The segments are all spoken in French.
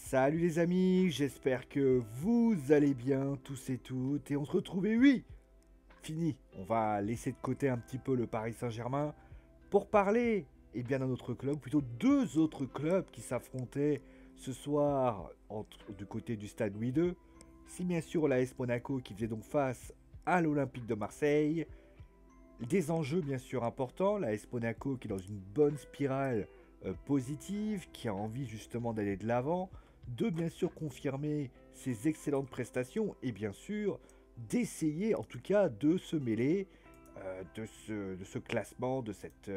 Salut les amis, j'espère que vous allez bien tous et toutes. Et on se retrouve, et oui, fini. On va laisser de côté un petit peu le Paris Saint-Germain pour parler d'un autre club, plutôt deux autres clubs qui s'affrontaient ce soir du côté du stade Louis II. Si bien sûr l'AS Monaco qui faisait donc face à l'Olympique de Marseille. Des enjeux bien sûr importants, l'AS Monaco qui est dans une bonne spirale positive, qui a envie justement d'aller de l'avant, de bien sûr confirmer ses excellentes prestations et bien sûr d'essayer en tout cas de se mêler de ce classement, de cette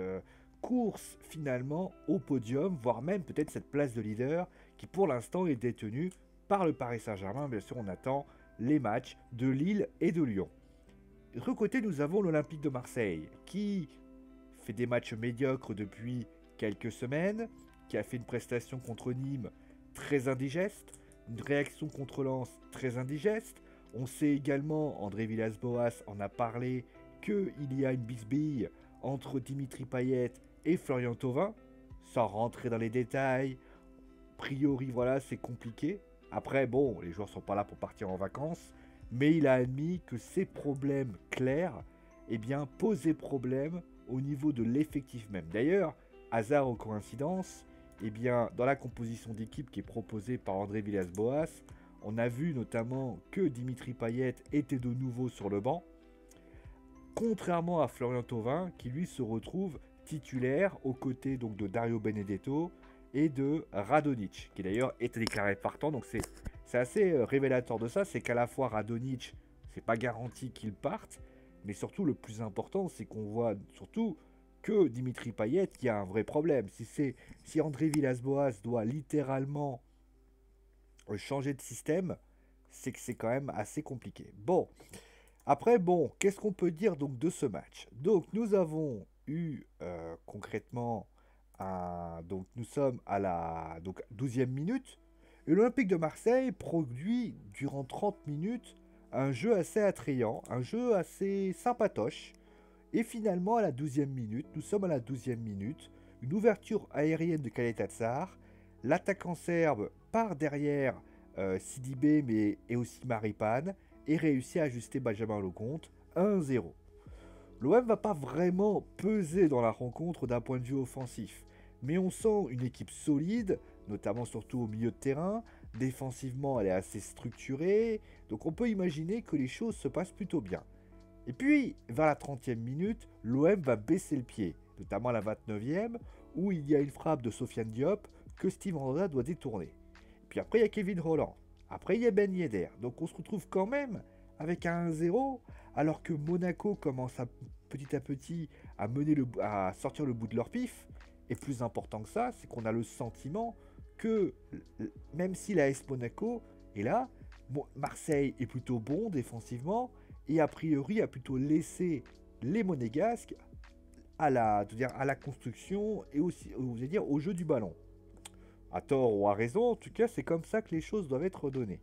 course finalement au podium, voire même peut-être cette place de leader qui pour l'instant est détenue par le Paris Saint-Germain. Bien sûr on attend les matchs de Lille et de Lyon. De l'autre côté, nous avons l'Olympique de Marseille, qui fait des matchs médiocres depuis quelques semaines, qui a fait une prestation contre Nîmes très indigeste, une réaction contre Lens très indigeste. On sait également, André Villas-Boas en a parlé, qu'il y a une bisbille entre Dimitri Payet et Florian Thauvin. Sans rentrer dans les détails, a priori, voilà, c'est compliqué. Après, bon, les joueurs sont pas là pour partir en vacances, mais il a admis que ces problèmes clairs, posaient problème au niveau de l'effectif même. D'ailleurs, hasard ou coïncidence, dans la composition d'équipe qui est proposée par André Villas-Boas, on a vu notamment que Dimitri Payet était de nouveau sur le banc, contrairement à Florian Thauvin, qui lui se retrouve titulaire aux côtés donc de Dario Benedetto et de Radonjic, qui d'ailleurs était déclaré partant. Donc c'est assez révélateur de ça, c'est qu'à la fois Radonjic, c'est pas garanti qu'il parte, mais surtout le plus important, c'est qu'on voit surtout que Dimitri Payet, il y a un vrai problème. Si André Villas-Boas doit littéralement changer de système, c'est que c'est quand même assez compliqué. Bon, après, bon, qu'est-ce qu'on peut dire donc de ce match? Donc nous avons eu concrètement donc nous sommes à la donc 12e minute. Et l'Olympique de Marseille produit durant 30 minutes un jeu assez attrayant, un jeu assez sympatoche. Et finalement, à la 12e minute, nous sommes à la 12e minute, une ouverture aérienne de Kaletatsar. L'attaquant serbe part derrière Sidibé mais et aussi Maripane et réussit à ajuster Benjamin Lecomte 1-0. L'OM va pas vraiment peser dans la rencontre d'un point de vue offensif, mais on sent une équipe solide, notamment surtout au milieu de terrain. Défensivement, elle est assez structurée, donc on peut imaginer que les choses se passent plutôt bien. Et puis, vers la 30e minute, l'OM va baisser le pied, notamment à la 29e, où il y a une frappe de Sofiane Diop que Steve Mandanda doit détourner. Puis après, il y a Kevin Rolland. Après, il y a Ben Yedder. Donc on se retrouve quand même avec un 1-0, alors que Monaco commence petit à petit à sortir le bout de leur pif. Et plus important que ça, c'est qu'on a le sentiment que même si la AS Monaco est là, Marseille est plutôt bon défensivement et a priori a plutôt laissé les Monégasques à la construction et aussi au jeu du ballon. À tort ou à raison, en tout cas, c'est comme ça que les choses doivent être données.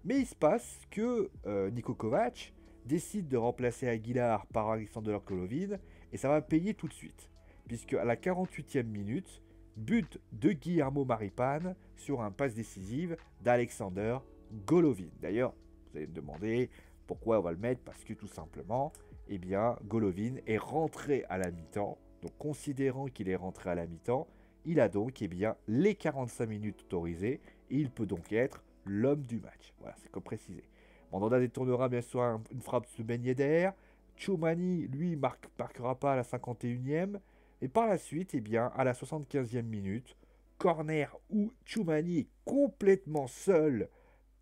Mais il se passe que Niko Kovac décide de remplacer Aguilar par Alexander Golovin et ça va payer tout de suite. Puisque à la 48e minute, but de Guillermo Maripane sur un passe décisive d'Alexander Golovin. D'ailleurs, vous allez me demander pourquoi on va le mettre, parce que tout simplement, Golovin est rentré à la mi-temps. Donc considérant qu'il est rentré à la mi-temps, il a donc les 45 minutes autorisées et il peut donc être l'homme du match. Voilà, c'est comme précisé. Mandanda détournera bien sûr une frappe de Ben Yedder. Tchouamani, lui, marquera pas à la 51e. Et par la suite, à la 75e minute, corner où Tchouamani est complètement seul.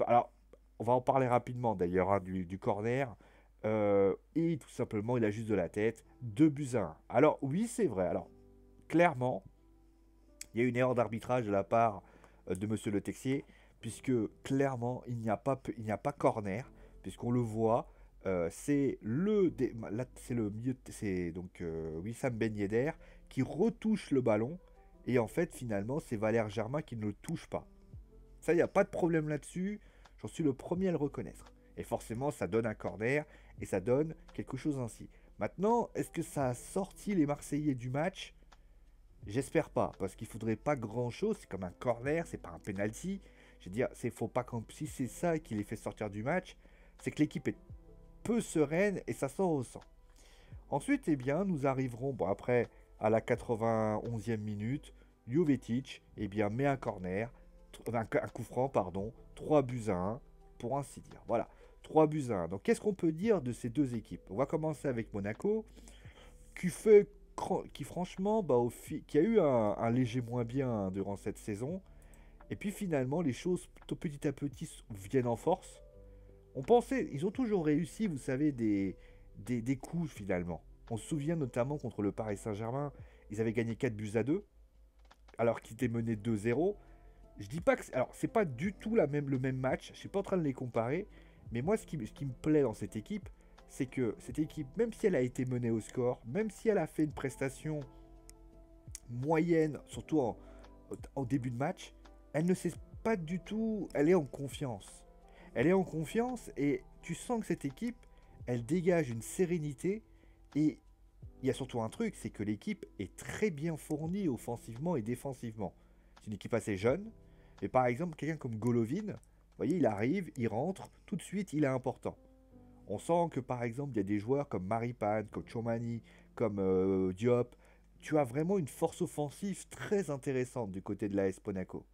Alors, on va en parler rapidement d'ailleurs du corner. Et tout simplement, il a juste de la tête. 2-1. Alors, oui, c'est vrai. Alors, clairement, il y a une erreur d'arbitrage de la part de Monsieur Le Texier, puisque clairement, il n'y a pas corner, puisqu'on le voit. C'est donc Wissam Ben Yedder qui retouche le ballon et en fait finalement c'est Valère Germain qui ne le touche pas. Ça, il n'y a pas de problème là-dessus, j'en suis le premier à le reconnaître. Et forcément ça donne un corner et ça donne quelque chose ainsi. Maintenant, est-ce que ça a sorti les Marseillais du match? J'espère pas, parce qu'il faudrait pas grand-chose, c'est comme un corner, c'est pas un penalty. Je veux dire, faut pas si c'est ça qui les fait sortir du match, c'est que l'équipe est peu sereine et ça s'en ressent. Ensuite, eh bien, nous arriverons, bon après, à la 91e minute, Jovetic, eh bien, met un corner, un coup franc, pardon, 3-1, pour ainsi dire. Voilà, 3-1. Donc, qu'est-ce qu'on peut dire de ces deux équipes? On va commencer avec Monaco, qui franchement, qui a eu un léger moins bien durant cette saison. Et puis finalement, les choses petit à petit viennent en force. On pensait, ils ont toujours réussi, vous savez, des coups finalement. On se souvient notamment contre le Paris Saint-Germain, ils avaient gagné 4-2, alors qu'ils étaient menés 2-0. Je dis pas que alors c'est pas du tout le même match, je suis pas en train de les comparer, mais moi ce qui me plaît dans cette équipe, c'est que cette équipe, même si elle a été menée au score, même si elle a fait une prestation moyenne, surtout en début de match, elle ne sait pas du tout, elle est en confiance. Elle est en confiance et tu sens que cette équipe, elle dégage une sérénité et il y a surtout un truc, c'est que l'équipe est très bien fournie offensivement et défensivement. C'est une équipe assez jeune, mais par exemple, quelqu'un comme Golovin, vous voyez, il arrive, il rentre, tout de suite, il est important. On sent que par exemple, il y a des joueurs comme Maripane, comme Tchouamani, comme Diop. Tu as vraiment une force offensive très intéressante du côté de l'AS Monaco.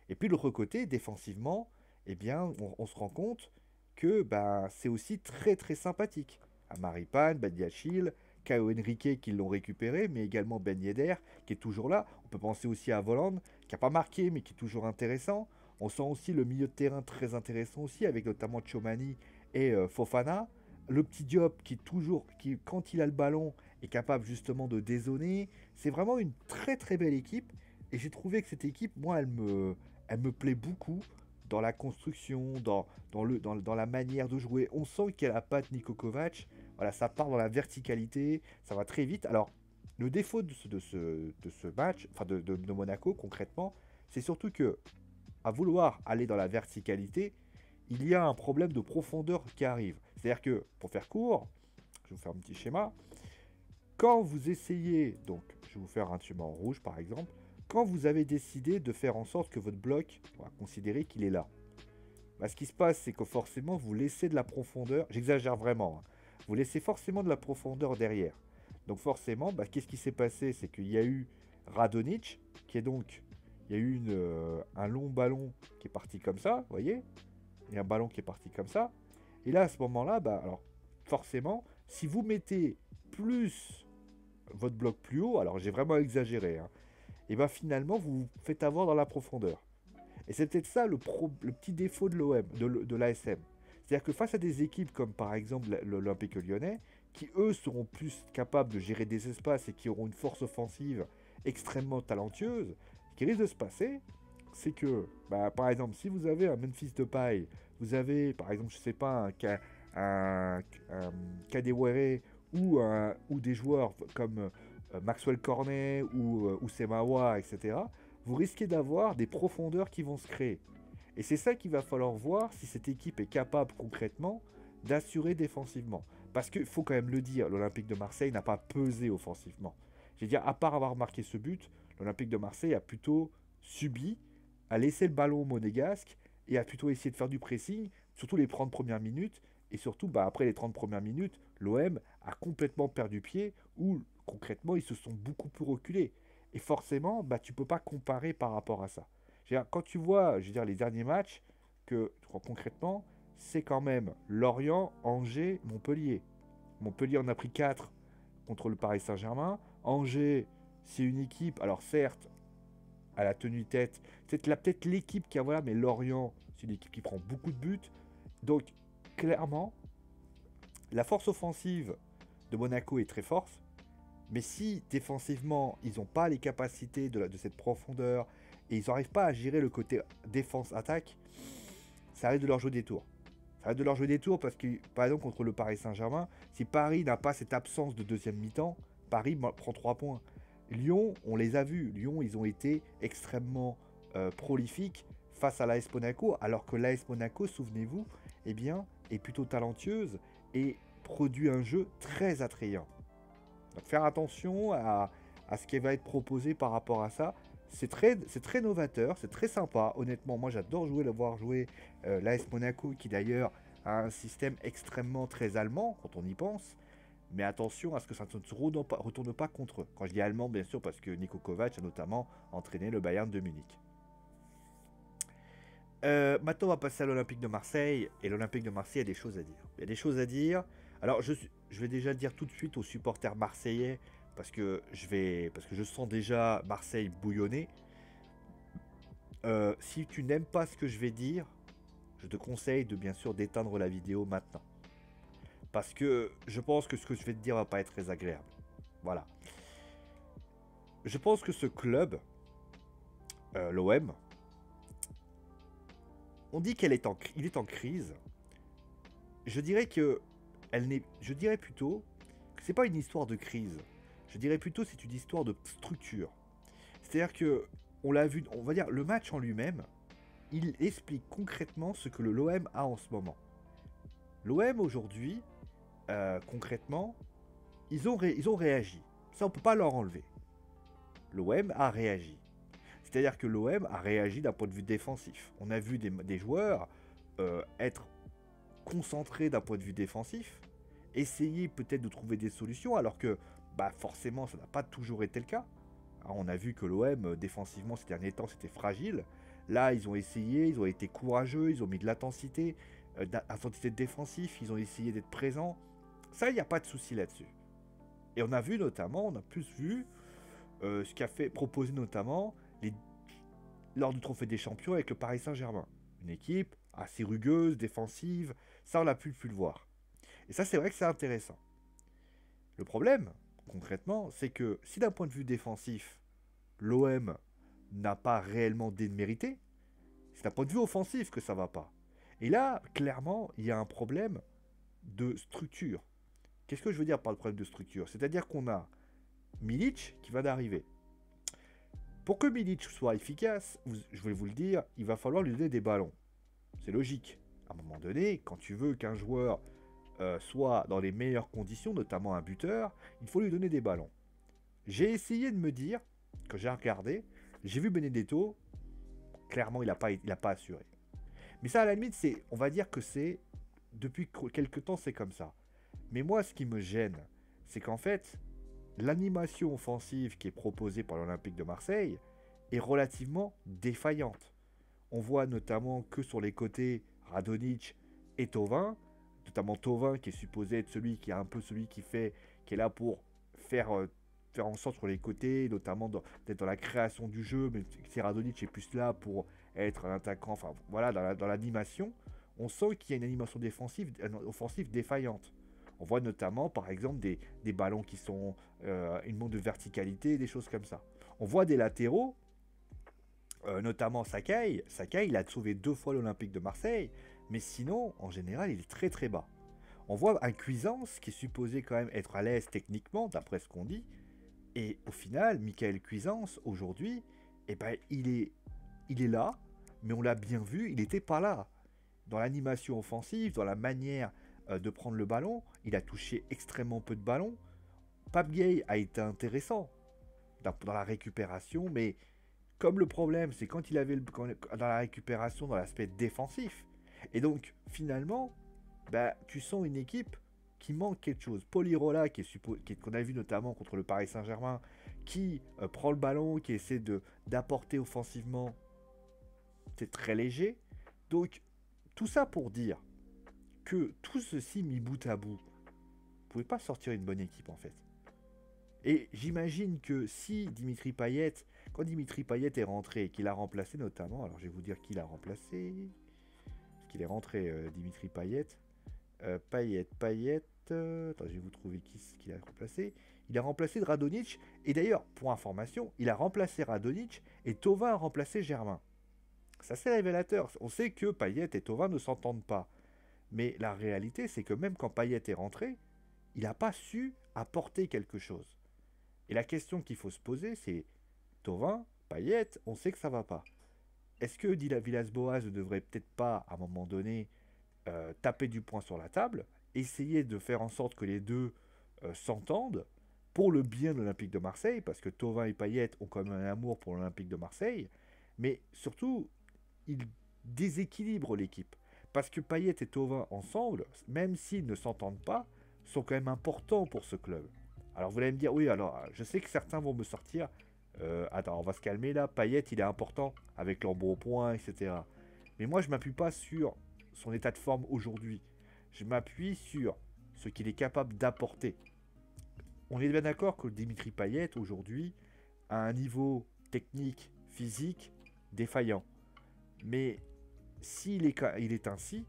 Et puis de l'autre côté, défensivement, eh bien, on se rend compte que c'est aussi très très sympathique. À Maripane, Badiachil, Caio Henrique qui l'ont récupéré, mais également Ben Yedder qui est toujours là. On peut penser aussi à Voland, qui n'a pas marqué mais qui est toujours intéressant. On sent aussi le milieu de terrain très intéressant aussi, avec notamment Tchouamani et Fofana. Le petit Diop qui quand il a le ballon, est capable justement de dézonner. C'est vraiment une très très belle équipe. Et j'ai trouvé que cette équipe, moi, elle me plaît beaucoup dans la construction, dans la manière de jouer. On sent qu'elle a la patte Niko Kovac. Voilà, ça part dans la verticalité, ça va très vite. Alors, le défaut de ce match, enfin de Monaco concrètement, c'est surtout que, à vouloir aller dans la verticalité, il y a un problème de profondeur qui arrive. C'est-à-dire que, pour faire court, je vais vous faire un petit schéma. Quand vous essayez, donc je vais vous faire un tube en rouge par exemple, quand vous avez décidé de faire en sorte que votre bloc, on va considérer qu'il est là. Ce qui se passe, c'est que forcément, vous laissez de la profondeur, j'exagère vraiment, hein, vous laissez forcément de la profondeur derrière. Donc forcément, qu'est-ce qui s'est passé? C'est qu'il y a eu Radonjic, qui est donc, il y a eu un long ballon qui est parti comme ça, vous voyez? Il y a un ballon qui est parti comme ça. Et là, à ce moment-là, alors forcément, si vous mettez plus votre bloc plus haut, alors j'ai vraiment exagéré, hein, et finalement, vous vous faites avoir dans la profondeur. Et c'est peut-être ça le petit défaut de l'OM, de l'ASM. C'est-à-dire que face à des équipes comme par exemple l'Olympique Lyonnais, qui eux seront plus capables de gérer des espaces et qui auront une force offensive extrêmement talentueuse, ce qui risque de se passer, c'est que, par exemple, si vous avez un Memphis Depay, vous avez par exemple, je sais pas, un Kadewere ou des joueurs comme Maxwell Cornet ou Semawa, etc., vous risquez d'avoir des profondeurs qui vont se créer. Et c'est ça qu'il va falloir voir si cette équipe est capable concrètement d'assurer défensivement. Parce qu'il faut quand même le dire, l'Olympique de Marseille n'a pas pesé offensivement. Je veux dire, à part avoir marqué ce but, l'Olympique de Marseille a plutôt subi, a laissé le ballon au Monégasque et a plutôt essayé de faire du pressing, surtout les 30 premières minutes. Et surtout, après les 30 premières minutes, l'OM a complètement perdu pied, ou concrètement, ils se sont beaucoup plus reculés. Et forcément, tu ne peux pas comparer par rapport à ça. Quand tu vois, les derniers matchs, que concrètement, c'est quand même Lorient, Angers, Montpellier. Montpellier en a pris 4 contre le Paris Saint-Germain. Angers, c'est une équipe, alors certes, à la tenue tête, c'est peut-être l'équipe qui a, voilà, mais Lorient, c'est une équipe qui prend beaucoup de buts. Donc, clairement, la force offensive de Monaco est très forte. Mais si défensivement, ils n'ont pas les capacités de cette profondeur et ils n'arrivent pas à gérer le côté défense-attaque, ça risque de leur jouer des tours. Ça risque de leur jouer des tours parce que, par exemple, contre le Paris Saint-Germain, si Paris n'a pas cette absence de deuxième mi-temps, Paris prend 3 points. Lyon, on les a vus. Lyon, ils ont été extrêmement prolifiques face à l'AS Monaco, alors que l'AS Monaco, souvenez-vous, est plutôt talentueuse et produit un jeu très attrayant. Donc faire attention à ce qui va être proposé par rapport à ça. c'est très novateur, c'est très sympa. Honnêtement, moi j'adore jouer, le voir jouer l'AS Monaco, qui d'ailleurs a un système extrêmement très allemand quand on y pense. Mais attention à ce que ça ne se retourne pas contre eux. Quand je dis allemand, bien sûr, parce que Niko Kovac a notamment entraîné le Bayern de Munich. Maintenant, on va passer à l'Olympique de Marseille. Et l'Olympique de Marseille a des choses à dire. Il y a des choses à dire. Alors, je vais déjà dire tout de suite aux supporters marseillais, parce que je sens déjà Marseille bouillonner. Si tu n'aimes pas ce que je vais dire, je te conseille de bien sûr d'éteindre la vidéo maintenant. Parce que je pense que ce que je vais te dire va pas être très agréable. Voilà. Je pense que ce club, l'OM, on dit qu'il est en crise. Je dirais que je dirais plutôt que c'est pas une histoire de crise. Je dirais plutôt que c'est une histoire de structure. C'est-à-dire que on l'a vu, on va dire le match en lui-même, il explique concrètement ce que l'OM a en ce moment. L'OM aujourd'hui, concrètement, ils ont réagi. Ça, on peut pas leur enlever. L'OM a réagi. C'est-à-dire que l'OM a réagi d'un point de vue défensif. On a vu des joueurs être concentrés d'un point de vue défensif, essayer peut-être de trouver des solutions, alors que bah, forcément ça n'a pas toujours été le cas. Alors, on a vu que l'OM défensivement ces derniers temps c'était fragile. Là ils ont essayé, ils ont été courageux, ils ont mis de l'intensité, défensif, ils ont essayé d'être présents. Ça, il n'y a pas de souci là-dessus. Et on a vu notamment, on a plus vu ce qu'a fait proposer notamment lors du Trophée des Champions avec le Paris Saint-Germain. Une équipe assez rugueuse, défensive, ça on a pu le voir. Et ça c'est vrai que c'est intéressant. Le problème, concrètement, c'est que si d'un point de vue défensif, l'OM n'a pas réellement démérité, c'est d'un point de vue offensif que ça va pas. Et là, clairement, il y a un problème de structure. Qu'est-ce que je veux dire par le problème de structure? C'est-à-dire qu'on a Milic qui va d'arriver. Pour que Milic soit efficace, je vais vous le dire, il va falloir lui donner des ballons. C'est logique. À un moment donné, quand tu veux qu'un joueur soit dans les meilleures conditions, notamment un buteur, il faut lui donner des ballons. J'ai essayé de me dire, quand j'ai regardé, j'ai vu Benedetto, clairement il n'a pas assuré. Mais ça à la limite, on va dire que c'est, depuis quelques temps c'est comme ça. Mais moi ce qui me gêne, c'est qu'en fait, l'animation offensive qui est proposée par l'Olympique de Marseille est relativement défaillante. On voit notamment que sur les côtés Radonjic et Thauvin, notamment Thauvin qui est supposé être celui qui est un peu celui qui est là pour faire en sorte sur les côtés, notamment d'être dans la création du jeu, mais si Radonjic est plus là pour être un attaquant, enfin voilà, dans l'animation, on sent qu'il y a une animation offensive défaillante. On voit notamment, par exemple, des ballons qui sont une montre de verticalité, des choses comme ça. On voit des latéraux, notamment Sakai. Sakai, il a sauvé 2 fois l'Olympique de Marseille, mais sinon, en général, il est très très bas. On voit un Cuisance qui est supposé quand même être à l'aise techniquement, d'après ce qu'on dit, et au final, Michael Cuisance, aujourd'hui, eh ben, il est là, mais on l'a bien vu, il n'était pas là. Dans l'animation offensive, dans la manière de prendre le ballon, il a touché extrêmement peu de ballons. Pape Gay a été intéressant dans la récupération, mais comme le problème, c'est quand il avait dans la récupération, dans l'aspect défensif. Et donc, finalement, bah, tu sens une équipe qui manque quelque chose. Polirola, qu'on a vu notamment contre le Paris Saint-Germain, qui prend le ballon, qui essaie d'apporter offensivement, c'est très léger. Donc, tout ça pour dire que tout ceci mis bout à bout, vous pouvez pas sortir une bonne équipe en fait. Et j'imagine que si Dimitri Payet, quand Dimitri Payet est rentré, qu'il a remplacé notamment, alors je vais vous dire qui l'a remplacé, parce qu'il est rentré Dimitri Payet, Payet, attends, je vais vous trouver qui l'a remplacé. Il a remplacé Radonjic, et d'ailleurs, pour information, il a remplacé Radonjic, et Thauvin a remplacé Germain. Ça c'est révélateur, on sait que Payet et Thauvin ne s'entendent pas. Mais la réalité, c'est que même quand Payet est rentré, il n'a pas su apporter quelque chose. Et la question qu'il faut se poser, c'est Thauvin, Payet, on sait que ça va pas. Est-ce que Villas-Boas ne devrait peut-être pas, à un moment donné, taper du poing sur la table, essayer de faire en sorte que les deux s'entendent, pour le bien de l'Olympique de Marseille, parce que Thauvin et Payet ont quand même un amour pour l'Olympique de Marseille, mais surtout, ils déséquilibrent l'équipe. Parce que Payet et Thauvin ensemble, même s'ils ne s'entendent pas, sont quand même importants pour ce club. Alors vous allez me dire, oui, alors je sais que certains vont me sortir, attends, on va se calmer là, Payet il est important, avec l'embonpoint, etc. Mais moi je m'appuie pas sur son état de forme aujourd'hui. Je m'appuie sur ce qu'il est capable d'apporter. On est bien d'accord que Dimitri Payet aujourd'hui a un niveau technique, physique défaillant. Mais il est ainsi,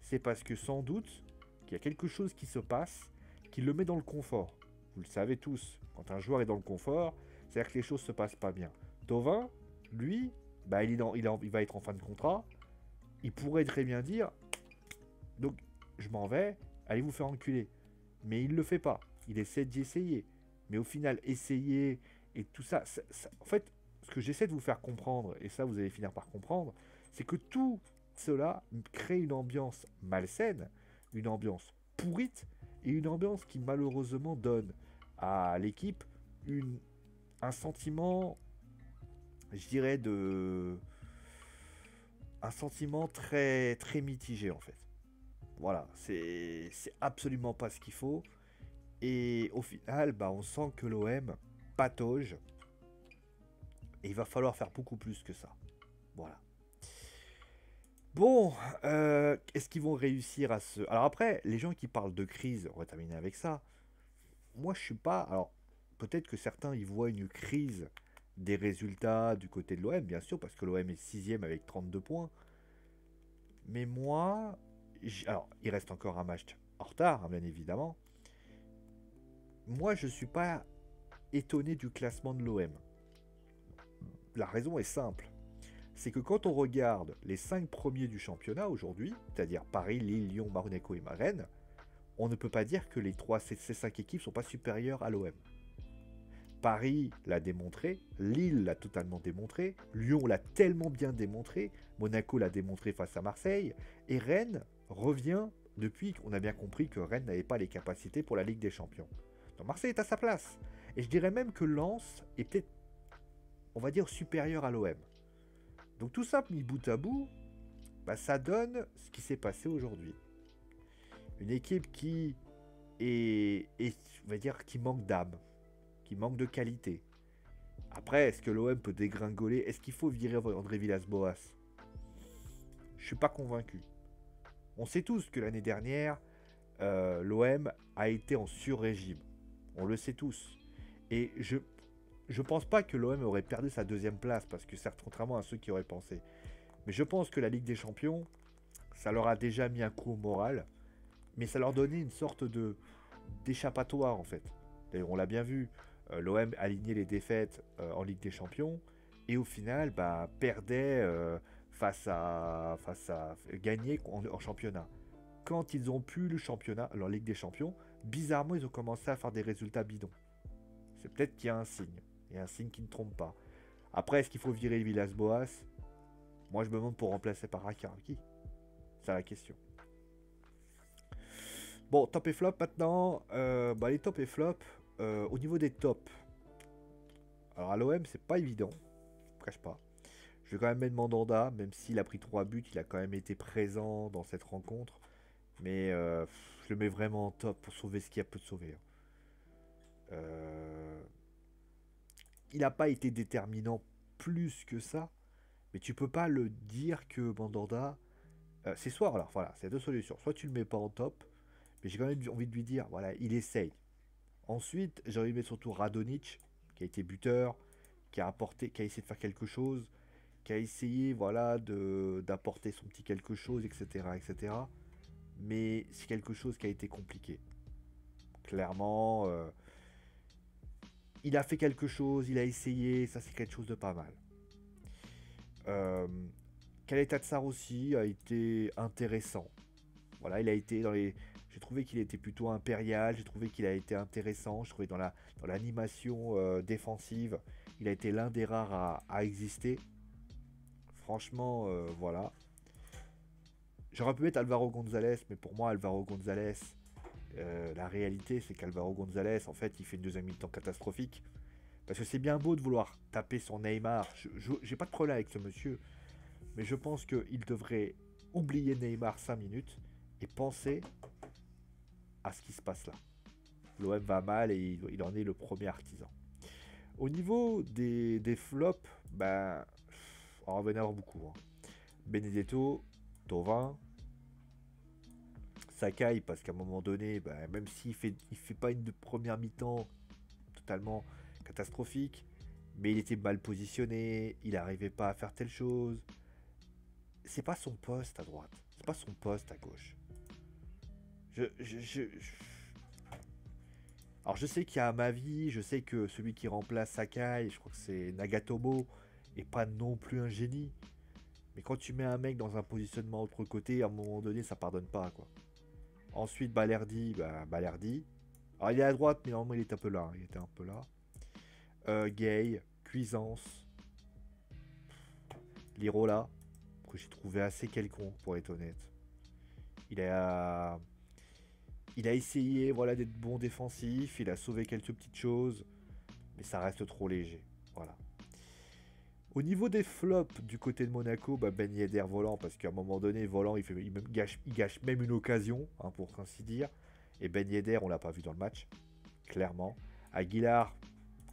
c'est parce que sans doute qu'il y a quelque chose qui se passe qui le met dans le confort. Vous le savez tous, quand un joueur est dans le confort, c'est-à-dire que les choses se passent pas bien. Thauvin, lui, bah, il va être en fin de contrat. Il pourrait très bien dire, donc je m'en vais, allez vous faire enculer. Mais il ne le fait pas. Il essaie d'y essayer. Mais au final, essayer et tout ça, en fait, ce que j'essaie de vous faire comprendre, et ça vous allez finir par comprendre, c'est que tout cela crée une ambiance malsaine, une ambiance pourrite, et une ambiance qui malheureusement donne à l'équipe un sentiment, je dirais, un sentiment très, très mitigé en fait. Voilà, c'est absolument pas ce qu'il faut. Et au final, bah, on sent que l'OM patauge. Et il va falloir faire beaucoup plus que ça. Voilà. Bon, est-ce qu'ils vont réussir à se... Alors après, les gens qui parlent de crise, on va terminer avec ça. Moi, je suis pas... Alors, peut-être que certains y voient une crise des résultats du côté de l'OM, bien sûr, parce que l'OM est sixième avec 32 points. Mais moi... Alors, il reste encore un match en retard, hein, bien évidemment. Moi, je suis pas étonné du classement de l'OM. La raison est simple. C'est que quand on regarde les 5 premiers du championnat aujourd'hui, c'est-à-dire Paris, Lille, Lyon, Monaco et Rennes, on ne peut pas dire que ces 5 équipes ne sont pas supérieures à l'OM. Paris l'a démontré, Lille l'a totalement démontré, Lyon l'a tellement bien démontré, Monaco l'a démontré face à Marseille, et Rennes revient depuis qu'on a bien compris que Rennes n'avait pas les capacités pour la Ligue des Champions. Donc Marseille est à sa place. Et je dirais même que Lens est peut-être, on va dire, supérieur à l'OM. Donc tout ça mis bout à bout, bah, ça donne ce qui s'est passé aujourd'hui. Une équipe qui on va dire, qui manque d'âme, qui manque de qualité. Après, est-ce que l'OM peut dégringoler? Est-ce qu'il faut virer André Villas-Boas? Je suis pas convaincu. On sait tous que l'année dernière, l'OM a été en sur-régime. On le sait tous. Et je pense pas que l'OM aurait perdu sa deuxième place, parce que certes, contrairement à ceux qui auraient pensé. Mais je pense que la Ligue des Champions, ça leur a déjà mis un coup au moral, mais ça leur donnait une sorte d'échappatoire en fait. D'ailleurs, on l'a bien vu, l'OM alignait les défaites en Ligue des Champions, et au final, bah, perdait face à gagner en championnat. Quand ils ont pu le championnat, leur Ligue des Champions, bizarrement, ils ont commencé à faire des résultats bidons. C'est peut-être qu'il y a un signe. Il y a un signe qui ne trompe pas. Après, est-ce qu'il faut virer Villas-Boas? Moi, je me demande pour remplacer par Qui? C'est la question. Bon, top et flop maintenant. Bah, les top et flop, au niveau des tops. Alors, à l'OM, c'est pas évident. Je ne cache pas. Je vais quand même mettre Mandanda, même s'il a pris 3 buts, il a quand même été présent dans cette rencontre. Mais je le mets vraiment en top pour sauver ce qu'il y a peu de sauver. Il n'a pas été déterminant plus que ça, mais tu peux pas le dire que Mandanda, c'est soit, alors voilà, c'est deux solutions. Soit tu le mets pas en top, mais j'ai quand même envie de lui dire, voilà, il essaye. Ensuite, j'ai envie de mettre surtout Radonjic, qui a été buteur, qui a apporté, qui a essayé de faire quelque chose, qui a essayé, voilà, d'apporter son petit quelque chose, etc., etc. Mais c'est quelque chose qui a été compliqué. Clairement, il a fait quelque chose, il a essayé, ça c'est quelque chose de pas mal. Kaleta Tsar aussi a été intéressant. Voilà, il a été dans les... J'ai trouvé qu'il était plutôt impérial, j'ai trouvé qu'il a été intéressant, je trouvais dans l'animation défensive, il a été l'un des rares à exister. Franchement, voilà. J'aurais pu mettre Alvaro González, mais pour moi, Alvaro González, La réalité, c'est qu'Alvaro González, en fait, il fait une deuxième mi-temps catastrophique. Parce que c'est bien beau de vouloir taper sur Neymar. J'ai pas de problème avec ce monsieur. Mais je pense qu'il devrait oublier Neymar 5 minutes et penser à ce qui se passe là. L'OM va mal et il en est le premier artisan. Au niveau des flops, ben, on va en avoir beaucoup. Hein. Benedetto, Thauvin, Sakai, parce qu'à un moment donné, ben, même il fait pas une première mi-temps totalement catastrophique, mais il était mal positionné, il n'arrivait pas à faire telle chose. C'est pas son poste à droite, c'est pas son poste à gauche. Alors je sais qu'il y a Amavi, je sais que celui qui remplace Sakai, je crois que c'est Nagatomo, est pas non plus un génie. Mais quand tu mets un mec dans un positionnement autre côté, à un moment donné, ça pardonne pas, quoi. Ensuite, Balerdi, bah, Balerdi. Alors il est à droite, mais normalement il est un peu là, hein, il était un peu là. Gay, Cuisance, Lirola, que j'ai trouvé assez quelconque pour être honnête. Il a, il a essayé voilà, d'être bon défensif, il a sauvé quelques petites choses, mais ça reste trop léger. Voilà. Au niveau des flops du côté de Monaco, bah Ben Yedder volant, parce qu'à un moment donné, volant, il gâche même une occasion, hein, pour ainsi dire. Et Ben Yedder, on l'a pas vu dans le match, clairement. Aguilar,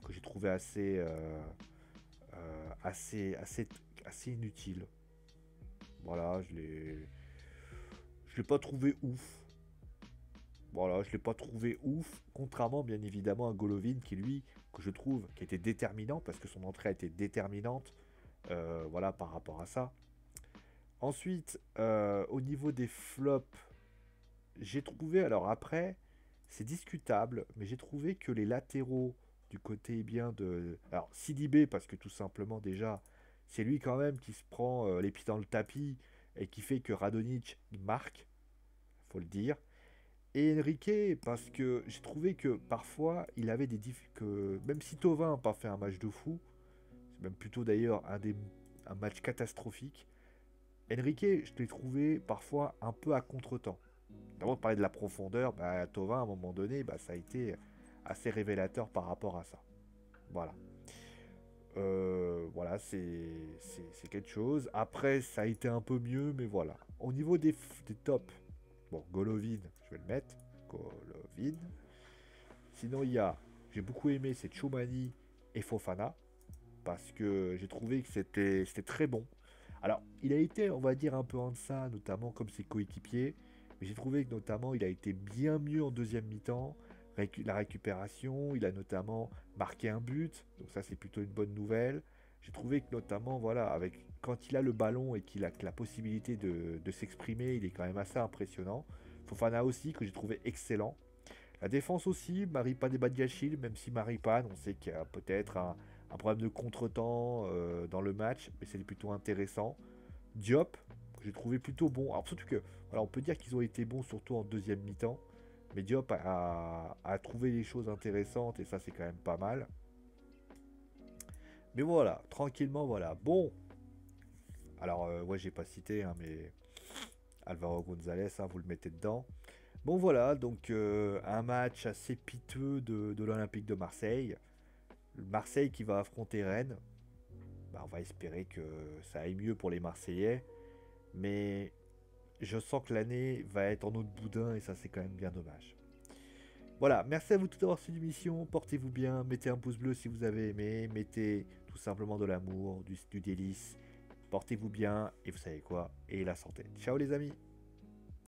que j'ai trouvé assez inutile. Voilà, je l'ai pas trouvé ouf. Voilà, je l'ai pas trouvé ouf, contrairement bien évidemment à Golovin qui lui, que je trouve, qui était déterminant, parce que son entrée a été déterminante, voilà, par rapport à ça. Ensuite, au niveau des flops, j'ai trouvé, alors après, c'est discutable, mais j'ai trouvé que les latéraux du côté bien de... Alors, Sidibé, parce que tout simplement déjà, c'est lui quand même qui se prend les pieds dans le tapis et qui fait que Radonjic il marque, faut le dire. Et Enrique, parce que j'ai trouvé que parfois il avait des difficultés. Même si Thauvin n'a pas fait un match de fou, c'est même plutôt d'ailleurs un match catastrophique. Enrique, je l'ai trouvé parfois un peu à contre-temps. D'abord, de parler de la profondeur, bah, Thauvin à un moment donné, bah, ça a été assez révélateur par rapport à ça. Voilà. Voilà, c'est quelque chose. Après, ça a été un peu mieux, mais voilà. Au niveau des tops, bon, Golovin, je vais le mettre. Golovin. Sinon, j'ai beaucoup aimé, c'est Tchouameni et Fofana. Parce que j'ai trouvé que c'était très bon. Alors, il a été, on va dire, un peu en deçà, notamment comme ses coéquipiers. Mais j'ai trouvé que notamment, il a été bien mieux en deuxième mi-temps. La récupération, il a notamment marqué un but. Donc ça, c'est plutôt une bonne nouvelle. J'ai trouvé que notamment, voilà, quand il a le ballon et qu'il a la possibilité de s'exprimer, il est quand même assez impressionnant. Fofana aussi, que j'ai trouvé excellent. La défense aussi, Maripane et Badiachil, même si Maripane, on sait qu'il y a peut-être un problème de contretemps dans le match, mais c'est plutôt intéressant. Diop, que j'ai trouvé plutôt bon. Alors surtout que, voilà, on peut dire qu'ils ont été bons surtout en deuxième mi-temps, mais Diop a trouvé des choses intéressantes et ça c'est quand même pas mal. Mais voilà, tranquillement, voilà. Bon, alors ouais, j'ai pas cité, hein, mais Alvaro González, hein, vous le mettez dedans. Bon voilà, donc un match assez piteux de l'Olympique de Marseille. Marseille qui va affronter Rennes. Bah, on va espérer que ça aille mieux pour les Marseillais. Mais je sens que l'année va être en autre boudin et ça c'est quand même bien dommage. Voilà, merci à vous tous d'avoir suivi l'émission. Portez-vous bien, mettez un pouce bleu si vous avez aimé. Mettez tout simplement de l'amour, du délice. Portez-vous bien et vous savez quoi, et la santé. Ciao les amis.